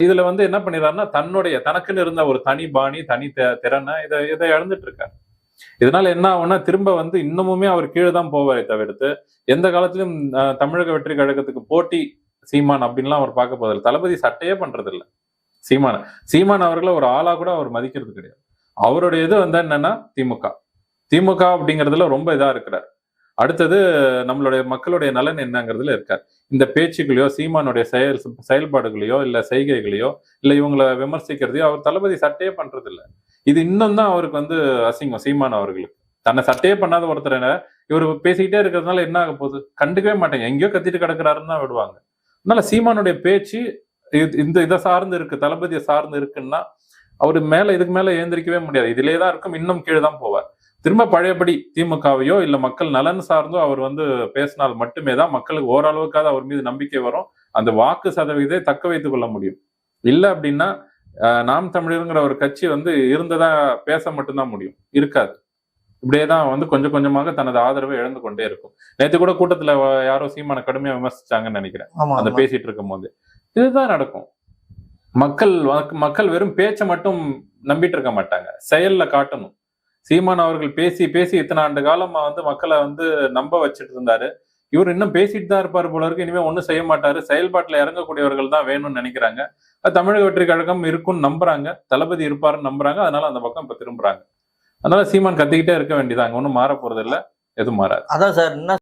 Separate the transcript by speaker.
Speaker 1: இதுல வந்து என்ன பண்ணிடுறாருன்னா, தனக்குன்னு இருந்த ஒரு தனி பாணி, தனி திறன இத இழந்துட்டு இருக்காரு. இதனால என்ன ஆகும்னா, திரும்ப வந்து இன்னமுமே அவர் கீழ தான் போவாரே தவிர்த்து, எந்த காலத்திலும் தமிழக வெற்றி கழகத்துக்கு போட்டி சீமான் அப்டின்லாம் அவர் பார்க்க போறதில்ல. தளபதி சட்டையே பண்றதில்ல. சீமான. சீமான் அவர்கள ஒரு ஆளா கூட அவர் மதிக்கிறது கிடையாது. அவருடைய இது வந்து என்னன்னா திமுக. திமுக அப்படிங்கிறதுல ரொம்ப இதா இருக்கிறார். அடுத்தது நம்மளுடைய மக்களுடைய நலன் என்னங்கிறதுல இருக்கார். இந்த பேச்சுக்களையோ, சீமானுடைய செயல்பாடுகளையோ, இல்ல செய்கைகளையோ, இல்ல இவங்கள விமர்சிக்கிறதையோ அவர் தளபதி சட்டையே பண்றதில்ல. இது இன்னும் தான் அவருக்கு வந்து அசிங்கம் சீமான் அவர்களுக்கு. தன்னை சட்டையே பண்ணாத ஒருத்தர இவரு பேசிக்கிட்டே இருக்கிறதுனால என்ன ஆக போகுது? கண்டுக்கவே மாட்டாங்க. எங்கேயோ கத்திட்டு கிடக்குறாருன்னு தான் விடுவாங்க. அதனால சீமானுடைய பேச்சு இத சார்ந்து இருக்கு. தளபதிய சார்ந்து இருக்குன்னா, அவரு இதுக்கு மேல எழுந்திரிக்கவே முடியாது. இதிலேயே தான் இருக்கும். இன்னும் கீழ தான் போவார். திரும்ப பழையபடி திமுகவையோ இல்ல மக்கள் நலன் சார்ந்தோ அவர் வந்து பேசினால் மட்டுமே தான் மக்களுக்கு ஓரளவுக்காவது அவர் மீது நம்பிக்கை வரும். அந்த வாக்கு சதவீதத்தை தக்க வைத்துக் கொள்ள முடியும். இல்ல அப்படின்னா, நாம் தமிழர்ங்கிற ஒரு கட்சி வந்து இருந்ததா பேச மட்டும் தான் முடியும். இருக்காது. இப்படியே தான் வந்து கொஞ்சம் கொஞ்சமாக தனது ஆதரவை இழந்து கொண்டே இருக்கும். நேத்து கூட கூட்டத்துல யாரோ சீமான கடுமையா விமர்சிச்சாங்கன்னு நெனைக்கிறேன்.
Speaker 2: ஆமா,
Speaker 1: அந்த
Speaker 2: ஆமா.
Speaker 1: பேசிட்டு இருக்கும்போது. இதுதான் நடக்கும். மக்கள் மக்கள் வெறும் பேச்ச மட்டும் நம்பிட்டு இருக்க மாட்டாங்க. செயல்ல காட்டணும். சீமான் அவர்கள் பேசி, பேசி இத்தனை ஆண்டு காலமா வந்து மக்கள வந்து நம்ப வச்சுட்டு இருந்தாரு. இவரு இன்னும் பேசிட்டு தான் இருப்பாரு போல இருக்கு. இனிமே ஒண்ணும் செய்ய மாட்டாரு. செயல்பாட்டுல இறங்கக்கூடியவர்கள் தான் வேணும்னு நெனைக்கிறாங்க. தமிழக வெற்றி கழகம் இருக்கும்னு நம்புறாங்க. தளபதி இருப்பாருன்னு நம்புறாங்க. அதனால அந்த பக்கம் இப்ப திரும்புறாங்க. அதனால சீமான் கத்திக்கிட்டே இருக்க வேண்டியது. அங்க ஒண்ணும் மாற போறதில்ல. எதுவும் மாறாது.
Speaker 2: அதான் சார். என்ன